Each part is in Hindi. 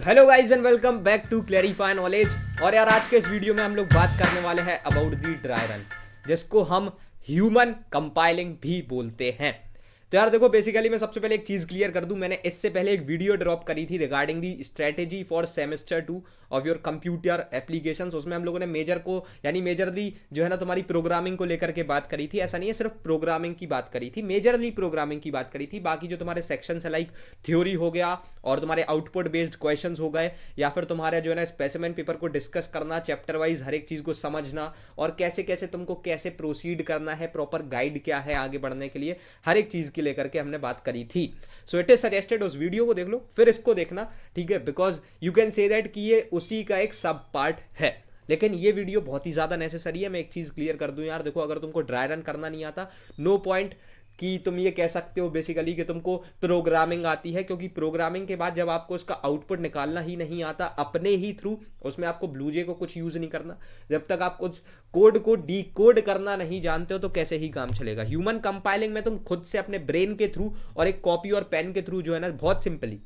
Hello guys and welcome back to Clarify Knowledge. और यार आज के इस वीडियो में हम लोग बात करने वाले हैं अबाउट दी ड्राई रन, जिसको हम ह्यूमन कंपाइलिंग भी बोलते हैं। तो यार देखो, बेसिकली मैं सबसे पहले एक चीज़ क्लियर कर दूं। मैंने इससे पहले एक वीडियो ड्रॉप करी थी regarding the strategy for semester 2 of your computer applications. उसमें हम लोगों ने मेजर को यानी मेजरली जो है ना तुम्हारी प्रोग्रामिंग को लेकर के बात करी थी। ऐसा नहीं है सिर्फ प्रोग्रामिंग की बात करी थी, मेजरली प्रोग्रामिंग की बात करी थी। बाकी जो तुम्हारे सेक्शंस है लाइक थ्योरी हो गया और तुम्हारे आउटपुट बेस्ड क्वेश्चंस हो गए, या फिर तुम्हारे जो है ना स्पेसिमेन पेपर को डिस्कस करना, चैप्टर वाइज हर एक चीज़ को समझना और कैसे कैसे तुमको कैसे प्रोसीड करना है, प्रॉपर गाइड क्या है आगे बढ़ने के लिए, हर एक चीज़ की लेकर के हमने बात करी थी। सो इट इज सजेस्टेड उस वीडियो को देख लो फिर इसको देखना, ठीक है, because you can say that कि ये उसी का एक सब पार्ट है। लेकिन ये वीडियो बहुत ही ज़्यादा नेसेसरी है। मैं एक चीज़ क्लियर कर दूं यार, देखो अगर तुमको ड्राई रन करना नहीं आता, नो पॉइंट कि तुम ये कह सकते हो बेसिकली कि तुमको प्रोग्रामिंग आती है, क्योंकि प्रोग्रामिंग के बाद जब आपको उसका आउटपुट निकालना ही नहीं आता अपने ही थ्रू, उसमें आपको ब्लूजे को कुछ यूज़ नहीं करना, जब तक आप कुछ कोड को डीकोड करना नहीं जानते हो तो कैसे ही काम चलेगा। ह्यूमन कंपाइलिंग में तुम खुद से अपने ब्रेन के थ्रू और एक कॉपी और पेन के थ्रू जो है ना बहुत सिंपली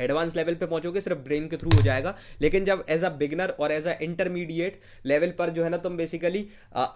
एडवांस लेवल पे पहुंचोगे, सिर्फ ब्रेन के थ्रू हो जाएगा। लेकिन जब एज अ बिगनर और एज अ इंटरमीडिएट लेवल पर जो है ना तुम बेसिकली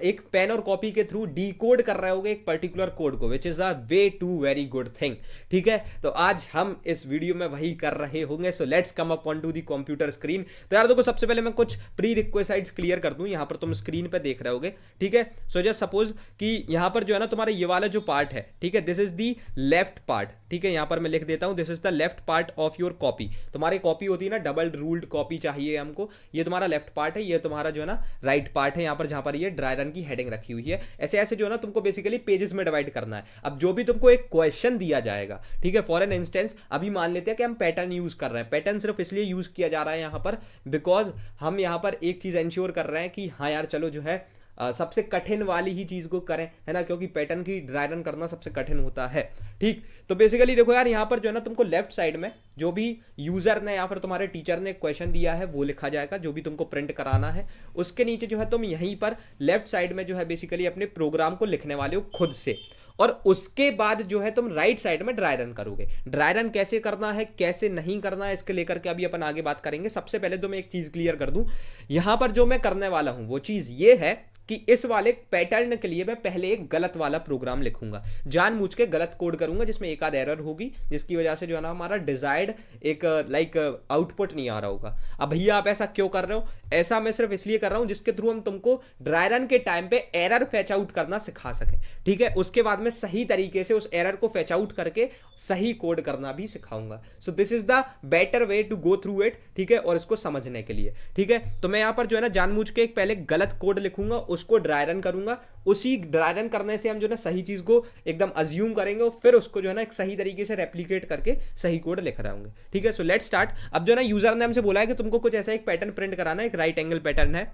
एक पेन और कॉपी के थ्रू डीकोड कर रहे होगे एक पर्टिकुलर कोड को, which is a way too very good thing. ठीक है, तो आज हम इस वीडियो में वही कर रहे होंगे। So let's come up on to the computer screen. तो यार देखो, सबसे पहले मैं कुछ प्री रिक्वेसाइट्स क्लियर कर दूं। यहाँ पर तुम स्क्रीन पे देख रहे होगे, ठीक है। सो जस्ट सपोज कि यहाँ पर जो है ना तुम्हारा ये वाला जो पार्ट है, ठीक है, this is the left part. ठीक है, यहाँ पर मैं लिख देता हूँ, this is the left part of your copy. तुम्हारी कॉपी होती है ना, डबल रूल्ड कॉपी चाहिए हमको, ये तुम्हारा लेफ्ट पार्ट है, ये तुम्हारा जो है ना राइट पार्ट है। यहाँ पर जहां पर ये ड्राई रन की हेडिंग रखी हुई है, ऐसे ऐसे जो है ना तुमको बेसिकली पेजेस में डिवाइड करना है। अब जो भी तुमको एक क्वेश्चन दिया जाएगा, ठीक है, फॉर एन इंस्टेंस अभी मान लेते हैं कि हम पैटर्न यूज कर रहे हैं। पैटर्न सिर्फ इसलिए यूज किया जा रहा है यहाँ पर बिकॉज हम यहाँ पर एक चीज एंश्योर कर रहे हैं कि हाँ यार चलो जो है सबसे कठिन वाली ही चीज़ को करें, है ना, क्योंकि पैटर्न की ड्राई रन करना सबसे कठिन होता है। ठीक, तो बेसिकली देखो यार, यहाँ पर जो है ना तुमको लेफ्ट साइड में जो भी यूजर ने या फिर तुम्हारे टीचर ने क्वेश्चन दिया है वो लिखा जाएगा, जो भी तुमको प्रिंट कराना है। उसके नीचे जो है तुम यहीं पर लेफ्ट साइड में जो है बेसिकली अपने प्रोग्राम को लिखने वाले हो खुद से, और उसके बाद जो है तुम राइट साइड में ड्राई रन करोगे। ड्राई रन कैसे करना है कैसे नहीं करना है इसके लेकर के अभी अपन आगे बात करेंगे। सबसे पहले तो मैं एक चीज़ क्लियर कर दूं, यहाँ पर जो मैं करने वाला हूँ वो चीज़ ये है कि इस वाले पैटर्न के लिए मैं पहले एक गलत वाला प्रोग्राम लिखूंगा, जानबूझ के गलत कोड करूंगा जिसमें एक आध एरर होगी, जिसकी वजह से जो है ना हमारा डिजायर्ड एक लाइक आउटपुट नहीं आ रहा होगा। अब भैया आप ऐसा क्यों कर रहे हो? ऐसा मैं सिर्फ इसलिए कर रहा हूं जिसके थ्रू हम तुमको ड्राई रन के टाइम पे एरर फैच आउट करना सिखा सके, ठीक है। उसके बाद में सही तरीके से उस एरर को फैच आउट करके सही कोड करना भी सिखाऊंगा। So this is the better way to go through it, ठीक है, और इसको समझने के लिए, ठीक है। तो मैं यहाँ पर जो है ना जानबूझ के एक पहले गलत कोड लिखूंगा, उसको ड्राई रन करूंगा, उसी ड्राई रन करने से हम जो है ना सही चीज को एकदम अज्यूम करेंगे और फिर उसको जो है ना एक सही तरीके से रेप्लिकेट करके सही कोड लिख रहे होंगे, ठीक है। So let's start. अब जो है ना यूजर ने हमसे बोला है कि तुमको कुछ ऐसा एक पैटर्न प्रिंट कराना है, एक राइट एंगल पैटर्न है।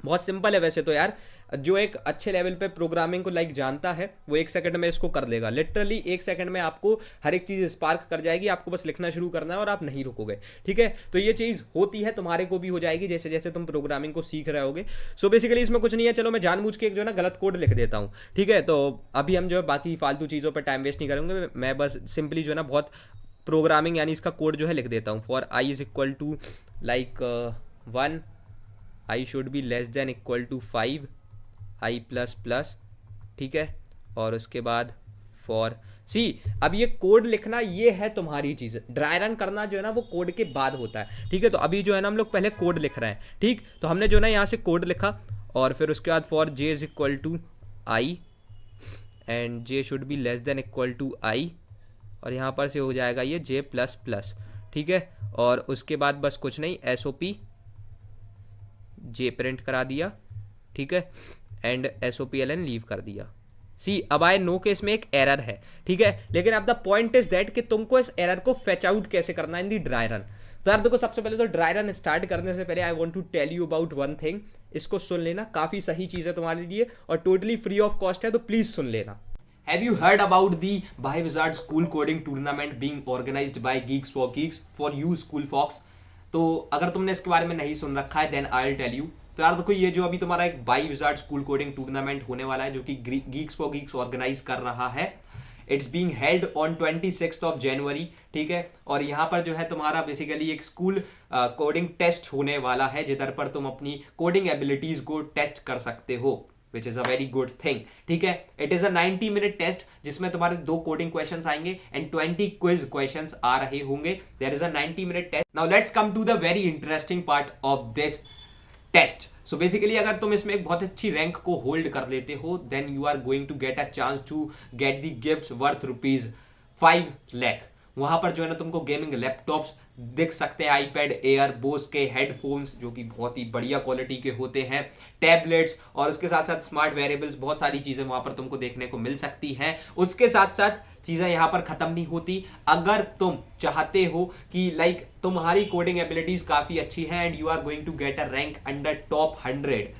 बहुत सिंपल है वैसे तो यार, जो एक अच्छे लेवल पे प्रोग्रामिंग को लाइक जानता है वो 1 सेकंड में इसको कर लेगा। लिटरली 1 सेकंड में आपको हर एक चीज़ स्पार्क कर जाएगी, आपको बस लिखना शुरू करना है और आप नहीं रुकोगे, ठीक है। तो ये चीज़ होती है, तुम्हारे को भी हो जाएगी जैसे जैसे तुम प्रोग्रामिंग को सीख रहे होगे। सो बेसिकली इसमें कुछ नहीं है, चलो मैं जानबूझ के एक जो है ना गलत कोड लिख देता हूँ, ठीक है। तो अभी हम जो है बाकी फालतू चीज़ों पर टाइम वेस्ट नहीं करेंगे, मैं बस सिंपली जो है ना बहुत प्रोग्रामिंग यानी इसका कोड जो है लिख देता हूँ। For I is equal to like 1, I should be less than equal to 5, I plus plus, ठीक है। और उसके बाद फॉर सी, अब ये कोड लिखना ये है तुम्हारी चीज़, ड्राई रन करना जो है ना वो कोड के बाद होता है, ठीक है। तो अभी जो है ना हम लोग पहले कोड लिख रहे हैं, ठीक। तो हमने जो है ना यहाँ से कोड लिखा और फिर उसके बाद for J is equal to I and J should be less than equal to I, और यहाँ पर से हो जाएगा ये जे प्लस प्लस, ठीक है। और उसके बाद बस कुछ नहीं, S O P J print करा दिया, ठीक है, and S O P L N leave कर दिया। सी, अब आई नो के इसमें एक एरर है, ठीक है, लेकिन अब द पॉइंट इज दैट कि तुमको इस एरर को फेच आउट कैसे करना है इन दी ड्राई रन। तो यार देखो, सबसे पहले तो ड्राई रन स्टार्ट करने से पहले I want to tell you about one thing. इसको सुन लेना, काफी सही चीज है तुम्हारे लिए और टोटली फ्री ऑफ कॉस्ट है, तो प्लीज सुन लेना। Have you heard about the Biohazard School Coding Tournament being organized by Geeks for Geeks for you School Fox? तो अगर तुमने इसके बारे में नहीं सुन रखा है then I will tell you. तो यार देखो, ये जो अभी तुम्हारा एक बायोहैजार्ड स्कूल कोडिंग टूर्नामेंट होने वाला है जो कि गीक्स फॉर गीक्स ऑर्गेनाइज कर रहा है, it's being held on 26th of January, ठीक है। और यहाँ पर जो है तुम्हारा बेसिकली एक स्कूल कोडिंग टेस्ट होने वाला है, जिधर पर तुम अपनी कोडिंग एबिलिटीज को टेस्ट कर सकते हो, विच is a very good thing, ठीक है। It is a 90-minute test जिसमें तुम्हारे 2 कोडिंग क्वेश्चंस आएंगे एंड 20 क्विज क्वेश्चंस आ रहे होंगे। There is a 90-minute test. Now let's come to the very interesting part of this test. So basically अगर तुम इसमें एक बहुत अच्छी रैंक को होल्ड कर लेते हो, then you are going to get a chance to get the gifts worth ₹5 lakh. वहां पर जो है ना तुमको गेमिंग लैपटॉप्स दिख सकते हैं, आईपैड एयर, बोस के हेडफोन्स जो कि बहुत ही बढ़िया क्वालिटी के होते हैं, टैबलेट्स, और उसके साथ साथ स्मार्ट वेरिएबल्स, बहुत सारी चीजें वहां पर तुमको देखने को मिल सकती हैं। उसके साथ साथ चीजें यहां पर खत्म नहीं होती। अगर तुम चाहते हो कि लाइक तुम्हारी कोडिंग एबिलिटीज काफी अच्छी है and you are going to get a rank under top 100,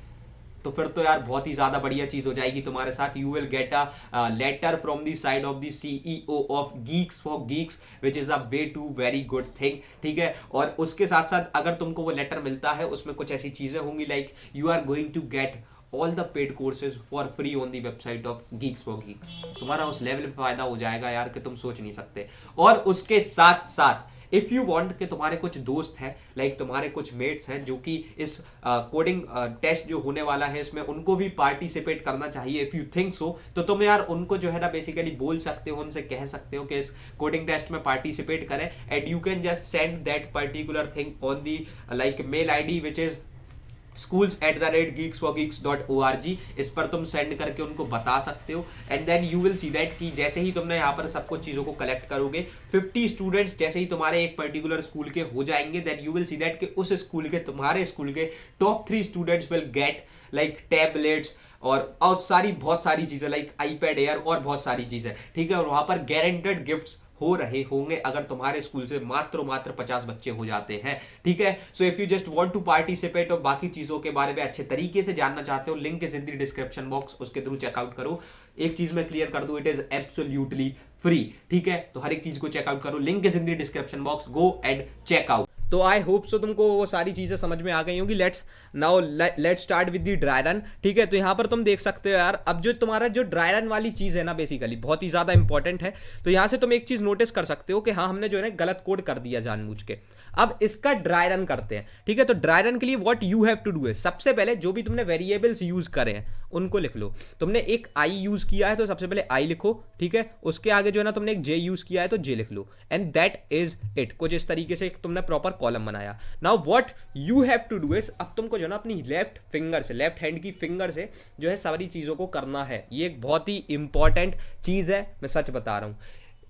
तो फिर तो यार बहुत ही ज्यादा बढ़िया चीज हो जाएगी तुम्हारे साथ। You will get a letter from the side of the CEO of Geeks for Geeks, which is a way too very good thing, ठीक है। और उसके साथ साथ अगर तुमको वो लेटर मिलता है, उसमें कुछ ऐसी चीजें होंगी like you are going to get all the paid courses for free on the website of Geeks for Geeks. तुम्हारा उस लेवल पे फायदा हो जाएगा यार कि तुम सोच नहीं सकते। और उसके साथ साथ इफ यू वांट कि तुम्हारे कुछ दोस्त हैं, लाइक तुम्हारे कुछ मेट्स हैं जो कि इस कोडिंग टेस्ट जो होने वाला है इसमें उनको भी पार्टिसिपेट करना चाहिए, इफ यू थिंक सो, तो तुम यार उनको जो है ना बेसिकली बोल सकते हो, उनसे कह सकते हो कि इस कोडिंग टेस्ट में पार्टिसिपेट करें, and you can just send that particular thing on the like mail ID which is schools@geeksforgeeks.org। इस पर तुम सेंड करके उनको बता सकते हो, and then you will see that कि जैसे ही तुमने यहाँ पर सब कुछ चीजों को कलेक्ट करोगे, 50 स्टूडेंट्स जैसे ही तुम्हारे एक पर्टिकुलर स्कूल के हो जाएंगे, then you will see that कि उस स्कूल के, तुम्हारे स्कूल के top 3 students will get like tablets और सारी बहुत सारी चीजें लाइक आईपैड एयर और बहुत सारी चीजें, ठीक है। और वहां पर गारंटेड गिफ्ट्स हो रहे होंगे अगर तुम्हारे स्कूल से मात्र 50 बच्चे हो जाते हैं, ठीक है। So if you just want to participate और बाकी चीजों के बारे में अच्छे तरीके से जानना चाहते हो, link is in the description box, उसके थ्रू चेकआउट करो। एक चीज मैं क्लियर कर दूं, इट इज एब्सोल्युटली फ्री, ठीक है। तो हर एक चीज को चेकआउट करो, link is in the description box, go and check out. तो आई होप सो तुमको वो सारी चीजें समझ में आ गई होंगी। Let's start with the dry run, ठीक है। तो यहाँ पर तुम देख सकते हो यार, अब जो तुम्हारा जो ड्राई रन वाली चीज है ना बेसिकली बहुत ही ज्यादा इंपॉर्टेंट है। तो यहाँ से तुम एक चीज नोटिस कर सकते हो कि हाँ हमने जो है ना गलत कोड कर दिया जानबूझ के। अब इसका ड्राई रन करते हैं, ठीक है। तो ड्राई रन के लिए what you have to do है, सबसे पहले जो भी तुमने वेरिएबल्स यूज करे हैं उनको लिख लो। तुमने एक आई यूज किया है तो सबसे पहले आई लिखो, ठीक है। उसके आगे जो है ना तुमने एक जे यूज किया है तो जे लिख लो, एंड दैट इज इट। कुछ इस तरीके से तुमने प्रॉपर कॉलम बनाया। Now what you have to do is, अब तुमको जो है ना अपनी लेफ्ट फिंगर से, लेफ्ट हैंड की फिंगर से जो है सारी चीजों को करना है। ये एक बहुत ही इंपॉर्टेंट चीज है, मैं सच बता रहा हूं,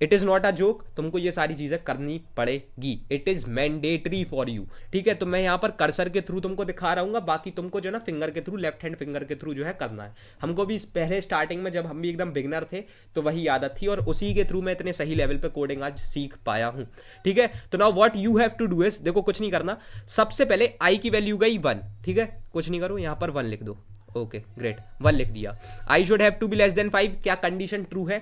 it is not a joke. तुमको ये सारी चीजें करनी पड़ेगी, it is mandatory for you, ठीक है। तो मैं यहाँ पर कर्सर के थ्रू तुमको दिखा रहा हूँ, बाकी तुमको जो है ना फिंगर के थ्रू, लेफ्ट हैंड फिंगर के थ्रू जो है करना है। हमको भी पहले स्टार्टिंग में जब हम भी एकदम बिगनर थे तो वही आदत थी, और उसी के थ्रू मैं इतने सही लेवल पे कोडिंग आज सीख पाया हूँ, ठीक है। तो now what you have to do is, देखो कुछ नहीं करना, सबसे पहले आई की वैल्यू गई 1, ठीक है। कुछ नहीं करो, यहाँ पर 1 लिख दो, ओके ग्रेट, 1 लिख दिया। I should have to be less than 5, क्या कंडीशन ट्रू है,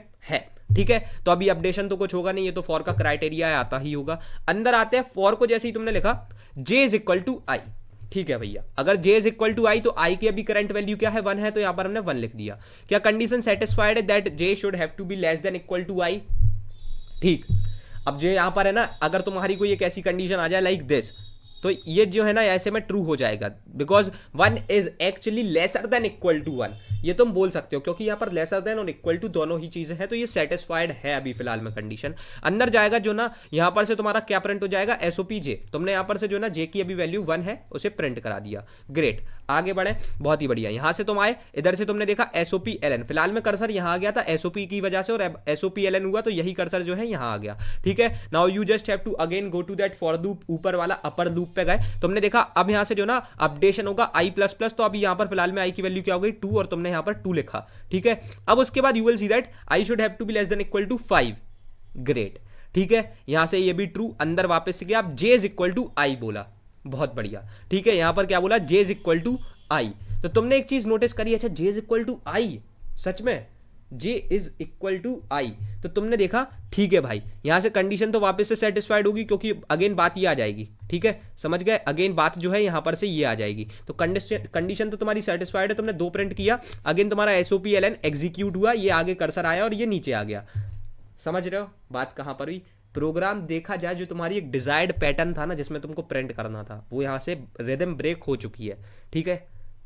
ठीक है। तो अभी अपडेशन तो कुछ होगा नहीं, ये तो फॉर का क्राइटेरिया है, आता ही होगा। अंदर आते हैं, फॉर को जैसे ही तुमने लिखा जे इज इक्वल टू आई, ठीक है भैया। अगर जे इज इक्वल टू आई तो आई की अभी करंट वैल्यू क्या है, 1 है, तो यहां पर हमने 1 लिख दिया। क्या कंडीशन सेटिस्फाइड है that J should have to be less than equal to I, ठीक। अब जो यहां पर है ना, अगर तुम्हारी कोई एक ऐसी कंडीशन आ जाए लाइक दिस, तो ये जो है ना ऐसे में ट्रू हो जाएगा, because 1 is actually lesser than equal to 1, ये तुम बोल सकते हो, क्योंकि यहाँ पर लेसर देन और इक्वल टू दोनों ही चीजें हैं, तो ये सेटिस्फाइड है अभी फिलहाल में कंडीशन। अंदर जाएगा जो ना, यहाँ पर से तुम्हारा क्या प्रिंट हो जाएगा, एसओपी जे। तुमने यहाँ पर से जो ना जे की अभी वैल्यू 1 है उसे प्रिंट करा दिया, ग्रेट। आगे बढ़े, बहुत ही बढ़िया। यहाँ से तुम आए, इधर से तुमने देखा एसओपी एलएन, फिलहाल में कर्सर यहाँ आ गया था एसओपी की वजह से, और एसओपी एलएन हुआ तो यही कर्सर जो है यहाँ आ गया, ठीक है। Now you just have to again go to that for loop, ऊपर वाला अपर लूप पे गए, तुमने देखा अब यहाँ से जो ना अपडेशन होगा आई प्लस प्लस, तो अभी यहाँ पर फिलहाल में आई की वैल्यू क्या हो गई 2, और तुमने यहाँ पर 2 लिखा, ठीक है। अब उसके बाद you will see that I should have to be less than equal to 5, great, ठीक है। यहां से ये भी ट्रू, अंदर वापस से गया, आप जे इज इक्वल टू आई बोला, बहुत बढ़िया, ठीक है। यहां पर क्या बोला, जे इज इक्वल टू आई। तो तुमने एक चीज नोटिस करी, अच्छा जे इज इक्वल टू आई, सच में जे इज इक्वल टू आई, तो तुमने देखा ठीक है भाई, यहां से कंडीशन तो वापस से सेटिस्फाइड होगी, क्योंकि अगेन बात ये आ जाएगी, ठीक है, समझ गए। अगेन बात जो है यहां पर से ये आ जाएगी, तो कंडीशन तो तुम्हारी सेटिस्फाइड है, तुमने 2 प्रिंट किया, अगेन तुम्हारा एसओपी एलएन एग्जीक्यूट हुआ, ये आगे कर्सर आया और ये नीचे आ गया, समझ रहे हो बात कहाँ पर हुई? प्रोग्राम देखा जाए जो तुम्हारी एक डिजायर्ड पैटर्न था ना जिसमें तुमको प्रिंट करना था, वो यहाँ से रिदम ब्रेक हो चुकी है, ठीक है।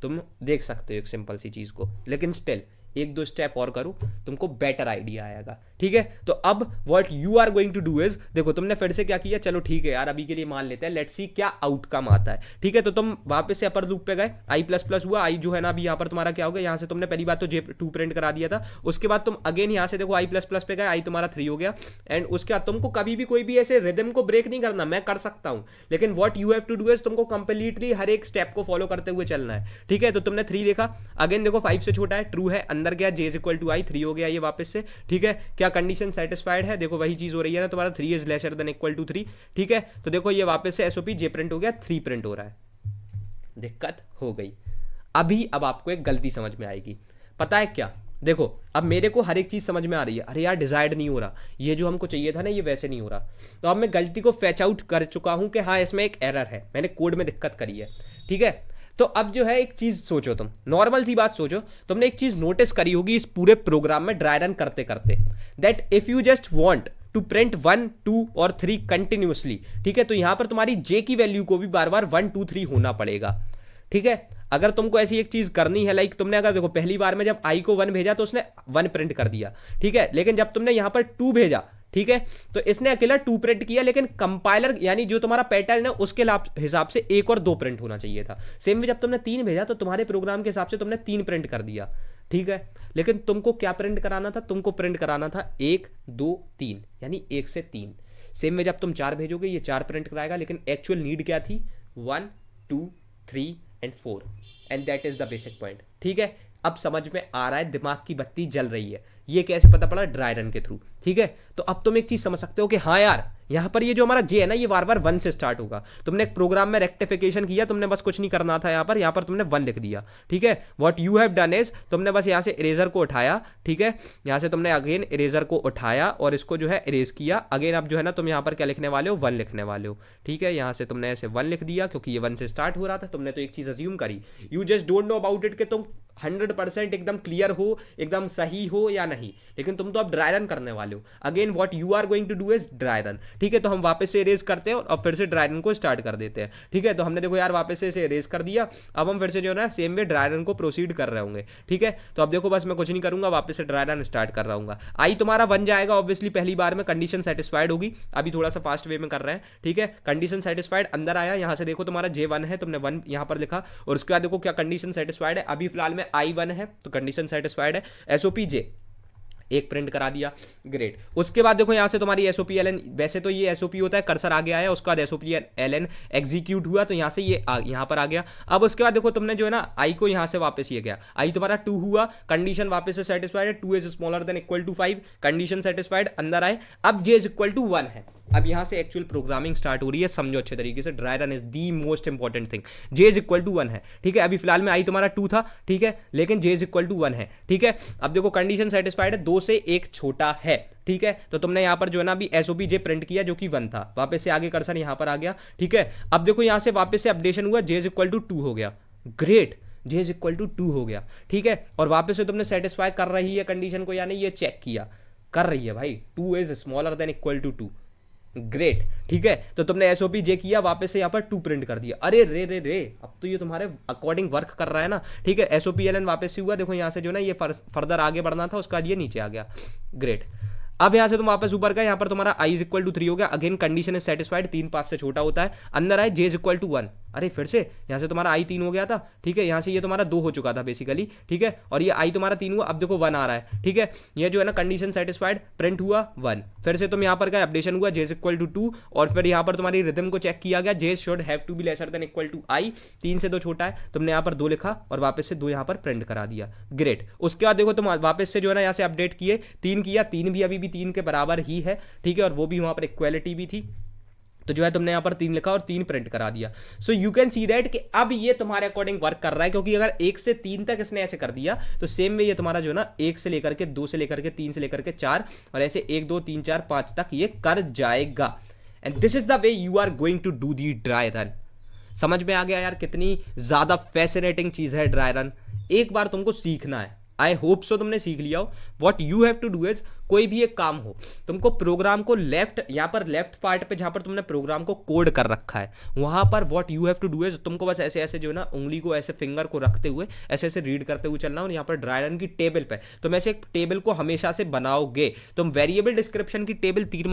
तुम देख सकते हो एक सिंपल सी चीज़ को, लेकिन स्टिल एक दो स्टेप और करो तुमको बेटर आइडिया आएगा, ठीक है। तो अब what you are going to do is, देखो तुमने फिर से क्या किया, चलो ठीक है यार अभी के लिए मान लेते हैं, लेट्स सी क्या आउटकम आता है, ठीक है। तो तुम वापस से अपर लूप पे गए, आई प्लस प्लस हुआ, आई जो है ना अभी यहाँ पर तुम्हारा क्या हो गया, यहाँ से तुमने पहली बात तो J2 प्रिंट करा दिया था, उसके बाद तुम अगेन यहाँ से देखो आई प्लस प्लस पे गए, आई तुम्हारा 3 हो गया, एंड उसके बाद तुमको कभी भी कोई भी ऐसे रिदम को ब्रेक नहीं करना, मैं कर सकता हूँ, लेकिन what you have to do is तुमको कंप्लीटली हर एक स्टेप को फॉलो करते हुए चलना है, ठीक है। तो तुमने 3 देखा, अगेन देखो 5 से छोटा है, ट्रू है, अंदर गया, J is equal to I, 3 हो गया ये वापस से, ठीक है। क्या कंडीशन सेटिस्फाइड है, देखो वही चीज हो रही है ना तुम्हारा, 3 is lesser than equal to 3, ठीक है। तो देखो ये वापस से एसओपी जे प्रिंट हो गया, 3 प्रिंट हो रहा है, दिक्कत हो गई। अब आपको एक गलती समझ में आएगी, पता है क्या, देखो अब मेरे को हर एक चीज समझ में आ रही है, अरे यार डिजायर्ड नहीं हो रहा, ये जो हमको चाहिए था ना ये वैसे नहीं हो रहा, तो अब मैं गलती को फैच आउट कर चुका हूं कि हाँ इसमें एक एरर है, मैंने कोड में दिक्कत करी है, ठीक है। तो अब जो है एक चीज सोचो, तुम नॉर्मल सी बात सोचो, तुमने एक चीज नोटिस करी होगी इस पूरे प्रोग्राम में ड्राई रन करते करते, that if you just want to print 1 2 और 3 कंटिन्यूसली, ठीक है, तो यहां पर तुम्हारी जे की वैल्यू को भी बार बार 1 2 3 होना पड़ेगा, ठीक है। अगर तुमको ऐसी एक चीज करनी है, लाइक तुमने अगर देखो पहली बार में जब आई को 1 भेजा तो उसने 1 प्रिंट कर दिया, ठीक है, लेकिन जब तुमने यहां पर 2 भेजा, ठीक है, तो इसने अकेला 2 प्रिंट किया, लेकिन कंपाइलर यानी जो तुम्हारा पैटर्न है उसके हिसाब से 1 और 2 प्रिंट होना चाहिए था। सेम में जब तुमने 3 भेजा तो तुम्हारे प्रोग्राम के हिसाब से तुमने 3 प्रिंट कर दिया, ठीक है, लेकिन तुमको क्या प्रिंट कराना था, तुमको प्रिंट कराना था 1 2 3, यानी 1 से 3। सेम में जब तुम 4 भेजोगे ये 4 प्रिंट कराएगा, लेकिन एक्चुअल नीड क्या थी, 1 2 3 and 4, and that is the basic point, ठीक है। अब समझ में आ रहा है, दिमाग की बत्ती जल रही है, ये कैसे पता पड़ा, ड्राई रन के थ्रू, ठीक है। तो अब तुम एक चीज समझ सकते हो कि हाँ यार यहां पर ये जो हमारा जे है ना ये बार बार 1 से स्टार्ट होगा, तुमने एक प्रोग्राम में रेक्टिफिकेशन किया, तुमने बस कुछ नहीं करना था, यहां पर तुमने 1 लिख दिया, ठीक है। What you have done is तुमने बस यहां से इरेजर को उठाया, ठीक है, यहां से तुमने अगेन इरेजर को उठाया और इसको जो है इरेज किया, अगेन अब जो है ना तुम यहां पर क्या लिखने वाले हो, 1 लिखने वाले हो, ठीक है। यहां से तुमने ऐसे 1 लिख दिया क्योंकि ये 1 से स्टार्ट हो रहा था, तुमने तो एक चीज अज्यूम करी, you just don't know about it कि तुम 100% एकदम क्लियर हो, एकदम सही हो या नहीं, लेकिन तुम तो अब ड्राई रन करने वाले हो। Again what you are going to do is dry run, ठीक है। तो हम वापस से इरेज करते हैं और फिर से ड्राई रन को स्टार्ट कर देते हैं, ठीक है। तो हमने देखो यार वापस से इसे इरेज कर दिया, अब हम फिर से जो है ना सेम वे ड्राई रन को प्रोसीड कर रहे होंगे, ठीक है। तो अब देखो बस मैं कुछ नहीं करूंगा, वापस से ड्राई रन स्टार्ट कर रहा हूँ, आई तुम्हारा 1 जाएगा, ऑब्वियसली पहली बार में कंडीशन सेटिस्फाइड होगी, अभी थोड़ा सा फास्ट वे में कर रहे हैं, ठीक है। कंडीशन सेटिस्फाइड अंदर आया, यहां से देखो तुम्हारा J1 है, तुमने 1 यहां पर लिखा, और उसके बाद देखो क्या कंडीशन सेटिस्फाइड है, अभी फिलहाल में I1 है तो कंडीशन सेटिस्फाइड है, एसओपी जे 1 प्रिंट करा दिया, ग्रेट। उसके बाद देखो यहां से तुम्हारी एसओपी एलएन, वैसे तो ये एसओपी होता है कर्सर आगे आया, उसके बाद एसओपी एलएन एग्जीक्यूट हुआ, तो यहां से ये यहां पर आ गया। अब उसके बाद देखो तुमने जो है ना आई को यहां से वापस ये गया, आई तुम्हारा 2 हुआ, कंडीशन वापस से सेटिस्फाइड है, 2 is smaller than equal to 5, condition satisfied, अंदर आए, अब जे इज इक्वल टू 1 है। अब यहां से एक्चुअल प्रोग्रामिंग स्टार्ट हो रही है, समझो अच्छे तरीके से, dry run is the most important thing. J is equal to 1 है, ठीक है, अभी फिलहाल में आई तुम्हारा 2 था, ठीक है, लेकिन जे इज इक्वल टू 1 है, ठीक है। अब देखो कंडीशन सेटिस्फाइड है, 2 से 1 छोटा है, ठीक है। तो तुमने यहां पर जो है ना अभी एसओपी जे प्रिंट किया जो कि 1 था, वापस से आगे कर्सर यहां पर आ गया, ठीक है। अब देखो यहां से वापस से अपडेशन हुआ, जे इज इक्वल टू 2 हो गया, ग्रेट, जे इज इक्वल टू 2 हो गया, ठीक है। और वापस से तुमने सेटिस्फाई कर रही है कंडीशन को, यानी ये चेक किया, कर रही है भाई, 2 is smaller than equal to 2, great, ठीक है। तो तुमने एसओपी जे किया, वापस से यहां पर 2 प्रिंट कर दिया, अरे रे रे रे, अब तो ये तुम्हारे अकॉर्डिंग वर्क कर रहा है ना, ठीक है। एसओपी एलएन वापस से हुआ, देखो यहां से जो ना ये फर्दर आगे बढ़ना था, उसका ये नीचे आ गया, ग्रेट। अब यहां से तुम वापस ऊपर गए, यहां पर तुम्हारा आई इज इक्वल टू 3 हो गया, अगेन कंडीशन इज सेटिस्फाइड, 3 5 से छोटा होता है, अंदर आए, जे इज इक्वल टू 1, अरे फिर से यहां से तुम्हारा आई 3 हो गया था, ठीक है, यहां से ये तुम्हारा 2 हो चुका था बेसिकली, ठीक है, और ये आई तुम्हारा 3 हुआ, अब देखो 1 आ रहा है, ठीक है। ये जो है ना कंडीशन सेटिस्फाइड, प्रिंट हुआ 1, फिर से तुम यहां पर गए, अपडेशन हुआ, जे इज इक्वल टू 2, और फिर यहां पर तुम्हारी रिदम को चेक किया गया, J should have to be lesser than equal to I, 3 से 2 छोटा है, तुमने यहां पर 2 लिखा और वापस से 2 यहां पर प्रिंट करा दिया, ग्रेट। उसके बाद देखो तुम वापस से जो है ना यहां से अपडेट किए, 3 किया, 3 भी अभी भी 3 के बराबर ही है, ठीक है, और वो भी वहां पर इक्वालिटी भी थी, तो जो है तुमने यहां पर 3 लिखा और 3 प्रिंट करा दिया। So you can see that कि अब ये तुम्हारे अकॉर्डिंग वर्क कर रहा है, क्योंकि अगर 1 से 3 तक इसने ऐसे कर दिया तो सेम में ये तुम्हारा जो है ना 1 से लेकर के 2 से लेकर के 3 से लेकर के 4 और ऐसे 1 2 3 4 5 तक ये कर जाएगा। And this is the way you are going to do the dry run. समझ में आ गया यार कितनी ज्यादा फैसिनेटिंग चीज है ड्राई रन। एक बार तुमको सीखना है, आई होप सो तुमने सीख लिया हो। What you have to do is, कोई भी एक काम हो, तुमको प्रोग्राम को यहाँ पर लेफ्ट पार्ट पे जहां पर तुमने प्रोग्राम को कोड कर रखा है वहां पर what you have to do is तुमको बस ऐसे ऐसे जो है ना उंगली को ऐसे फिंगर को रखते हुए ऐसे ऐसे रीड करते हुए चलना। और यहाँ पर ड्राई रन की टेबल पे तुम ऐसे एक टेबल को हमेशा से बनाओगे। तुम वेरिएबल डिस्क्रिप्शन की टेबल 3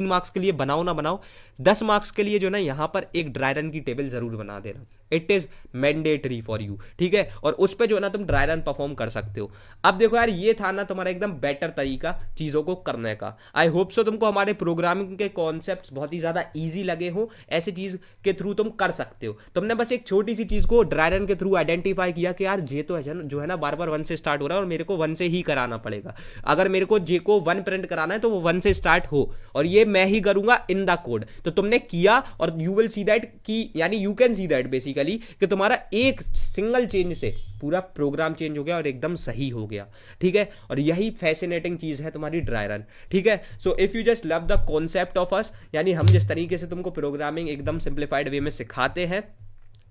मार्क्स के लिए बनाओ ना बनाओ, 10 मार्क्स के लिए जो ना यहाँ पर एक ड्राई रन की टेबल जरूर बना देना। It is mandatory for you, ठीक है। और उस पर जो है ना तुम ड्राई रन परफॉर्म कर सकते हो। अब देखो यार, ये था ना तुम्हारा एकदम बेटर तरीका चीजों को करने का। आई होप सो तुमको हमारे प्रोग्रामिंग के कॉन्सेप्ट्स बहुत ही ज्यादा इजी लगे हो। ऐसी चीज के थ्रू तुम कर सकते हो। तुमने बस एक छोटी सी चीज को ड्राई रन के थ्रू आइडेंटिफाई किया कि यार जे तो है जो है ना बार बार 1 से स्टार्ट हो रहा है और मेरे को 1 से ही कराना पड़ेगा। अगर मेरे को जे को 1 प्रिंट कराना है तो वो 1 से स्टार्ट हो, और ये मैं ही करूंगा इन द कोड। तो तुमने किया और यू विल सी दैट कि यानी you can see that basically कि तुम्हारा एक सिंगल चेंज से पूरा प्रोग्राम चेंज हो गया और एकदम सही हो गया, ठीक है। और यही फैसिनेटिंग चीज है तुम्हारी ड्राई रन, ठीक है। So if you just love the concept of us, यानी हम जिस तरीके से तुमको प्रोग्रामिंग एकदम सिंप्लीफाइड वे में सिखाते हैं,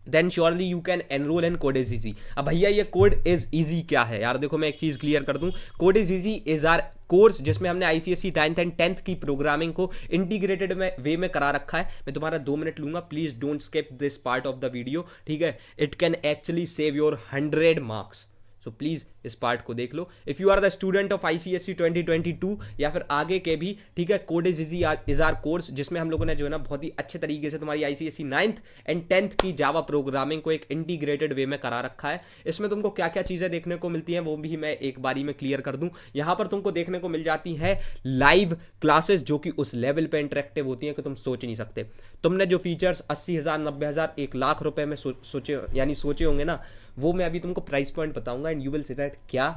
then surely you can enrol in Code Is Easy. अब भैया ये कोड इज ईजी क्या है यार, देखो मैं एक चीज क्लियर कर दूं। Code Is Easy is our course जिसमें हमने आईसीएसई 9th एंड 10th की प्रोग्रामिंग को इंटीग्रेटेड वे में करा रखा है। मैं तुम्हारा 2 मिनट लूंगा, please don't skip this part of the video, ठीक है। It can actually save your 100 marks, so please इस पार्ट को देख लो। If you are the student of ICSE 2022 या फिर आगे के भी, ठीक है, code is easy is our course जिसमें हम लोगों ने जो है ना बहुत ही अच्छे तरीके से तुम्हारी आईसीएसई 9th एंड 10th की जावा प्रोग्रामिंग को एक इंटीग्रेटेड वे में करा रखा है। इसमें तुमको क्या क्या चीजें देखने को मिलती हैं वो भी मैं एक बारी में क्लियर कर दूं। यहां पर तुमको देखने को मिल जाती है लाइव क्लासेस जो कि उस लेवल पे इंटरेक्टिव होती हैं कि तुम सोच नहीं सकते। तुमने जो फीचर्स 80,000, 90,000, 1,00,000 रुपए में सोचे होंगे ना, वो मैं अभी तुमको प्राइस पॉइंट बताऊंगा and you will say that क्या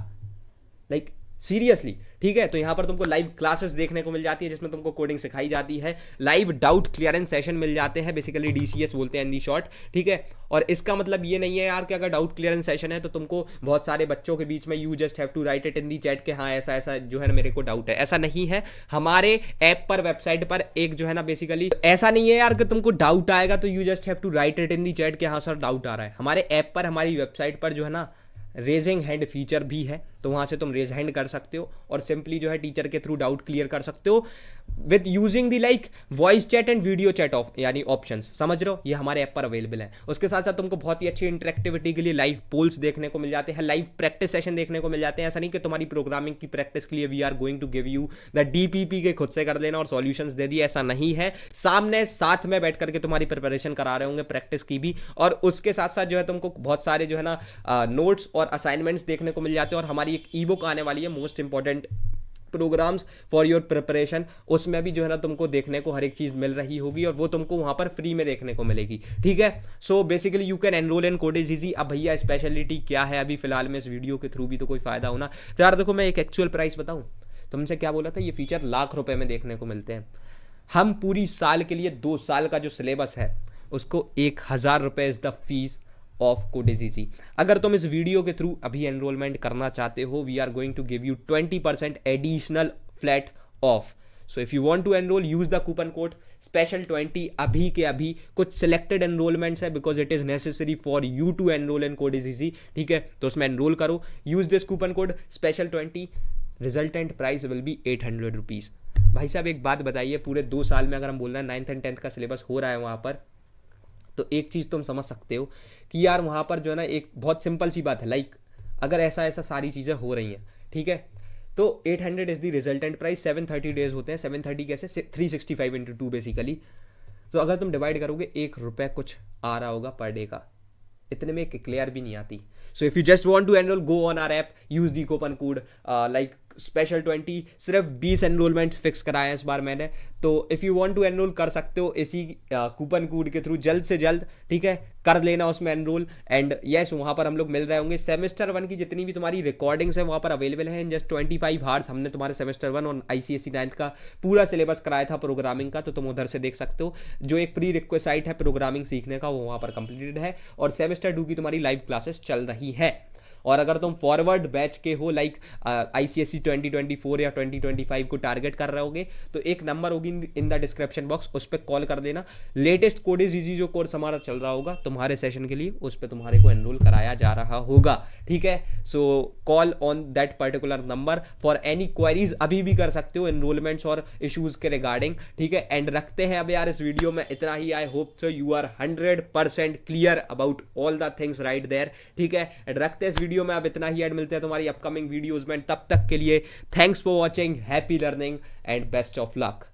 लाइक सीरियसली, ठीक है। तो यहां पर तुमको लाइव क्लासेस देखने को मिल जाती है जिसमें तुमको कोडिंग सिखाई जाती है। लाइव डाउट क्लियरेंस सेशन मिल जाते हैं, बेसिकली डीसीएस बोलते हैं इन दी शॉर्ट, ठीक है। और इसका मतलब ये नहीं है यार कि अगर डाउट क्लियरेंस सेशन है तो तुमको बहुत सारे बच्चों के बीच में you just have to write it in the chat के हाँ ऐसा ऐसा जो है ना मेरे को डाउट है, ऐसा नहीं है। हमारे ऐप पर, वेबसाइट पर एक जो है ना बेसिकली ऐसा नहीं है यार कि तुमको डाउट आएगा तो you just have to write it in the chat के हाँ सर डाउट आ रहा है। हमारे ऐप पर, हमारी वेबसाइट पर जो है ना रेजिंग हैंड फीचर भी है, तो वहाँ से तुम रेज हैंड कर सकते हो और सिंपली जो है टीचर के थ्रू डाउट क्लियर कर सकते हो with using the like voice chat and video chat off यानी ऑप्शंस, समझ रहे हो। ये हमारे ऐप पर अवेलेबल है। उसके साथ साथ तुमको बहुत ही अच्छी इंटरेक्टिविटी के लिए लाइव पोल्स देखने को मिल जाते हैं, लाइव प्रैक्टिस सेशन देखने को मिल जाते हैं। ऐसा नहीं कि तुम्हारी प्रोग्रामिंग की प्रैक्टिस के लिए we are going to give you the DPP के खुद से कर लेना और सॉल्यूशंस दे दिए, ऐसा नहीं है। सामने साथ में बैठ करके तुम्हारी प्रिपरेशन करा रहे होंगे प्रैक्टिस की भी, और उसके साथ साथ जो है तुमको बहुत सारे जो है ना नोट्स और असाइनमेंट्स देखने को मिल जाते हैं। और हमारी एक ई बुक आने वाली है, most important programs for your preparation, उसमें भी जो है ना तुमको देखने को हर एक चीज मिल रही होगी और वो तुमको वहां पर फ्री में देखने को मिलेगी, ठीक है। So basically you can enrol in Code is easy. अब भैया स्पेशलिटी क्या है अभी फिलहाल में इस वीडियो के थ्रू भी तो कोई फायदा होना। तो यार देखो मैं एक एक्चुअल प्राइस बताऊं, तुमसे क्या बोला था, ये फीचर लाख रुपए में देखने को मिलते हैं। हम पूरी साल के लिए 2 साल का जो सिलेबस है उसको 1,000 रुपए is the fees of code is easy. अगर तुम इस वीडियो के थ्रू अभी एनरोलमेंट करना चाहते हो, we are going to give you 20% additional flat off. So if you want to enrol use the coupon code special 20 अभी के अभी। कुछ सिलेक्टेड एनरोलमेंट्स है because it is necessary for you to enrol in Code is Easy, ठीक है। तो उसमें एनरोल करो, use this coupon code special 20, resultant price will be 800 rupees. भाई साहब एक बात बताइए, पूरे 2 साल में अगर हम बोल रहे हैं 9th एंड 10th का सिलेबस हो रहा है वहाँ पर, तो एक चीज़ तुम समझ सकते हो कि यार वहाँ पर जो है ना एक बहुत सिंपल सी बात है, लाइक अगर ऐसा ऐसा सारी चीज़ें हो रही हैं, ठीक है, तो 800 is the resultant price. 730 days होते हैं, 730 कैसे 365 इंटू 2 बेसिकली। तो अगर तुम डिवाइड करोगे 1 रुपये कुछ आ रहा होगा पर डे का, इतने में क्लियर भी नहीं आती। So if you just want to enrol, go on our app, use the coupon code like special 20। सिर्फ 20 एनरोलमेंट फिक्स कराए हैं इस बार मैंने, तो if you want to enrol कर सकते हो इसी कूपन कोड के थ्रू जल्द से जल्द, ठीक है, कर लेना उसमें एनरोल। एंड यस वहाँ पर हम लोग मिल रहे होंगे। सेमेस्टर 1 की जितनी भी तुम्हारी रिकॉर्डिंग्स है वहाँ पर अवेलेबल है इन जस्ट 25 हार्स। हमने तुम्हारे सेमेस्टर 1 और आईसीएसई 9th का पूरा सिलेबस कराया था प्रोग्रामिंग का, तो तुम उधर से देख सकते हो। जो एक प्री रिक्वेस्ट है प्रोग्रामिंग सीखने का वो वहाँ पर कंप्लीटेड है, और सेमेस्टर 2 की तुम्हारी लाइव क्लासेस चल रही है। और अगर तुम फॉरवर्ड बैच के हो लाइक ICSE 2024 या 2025 को टारगेट कर रहे होगे तो एक नंबर होगी इन द डिस्क्रिप्शन बॉक्स, उस पर कॉल कर देना। लेटेस्ट कोड इज इजी जो कोर्स हमारा चल रहा होगा तुम्हारे सेशन के लिए, उस पर तुम्हारे को एनरोल कराया जा रहा होगा, ठीक है। So call on that particular number for any queries, अभी भी कर सकते हो एनरोलमेंट्स और इश्यूज के रिगार्डिंग, ठीक है। एंड रखते हैं अब यार इस वीडियो में इतना ही। I hope so you are 100% clear about all the things right there, ठीक है। एंड रखते हैं इस वीडियो में अब इतना ही। एंड मिलते हैं तुम्हारी अपकमिंग वीडियोज में, तब तक के लिए thanks for watching, happy learning and best of luck.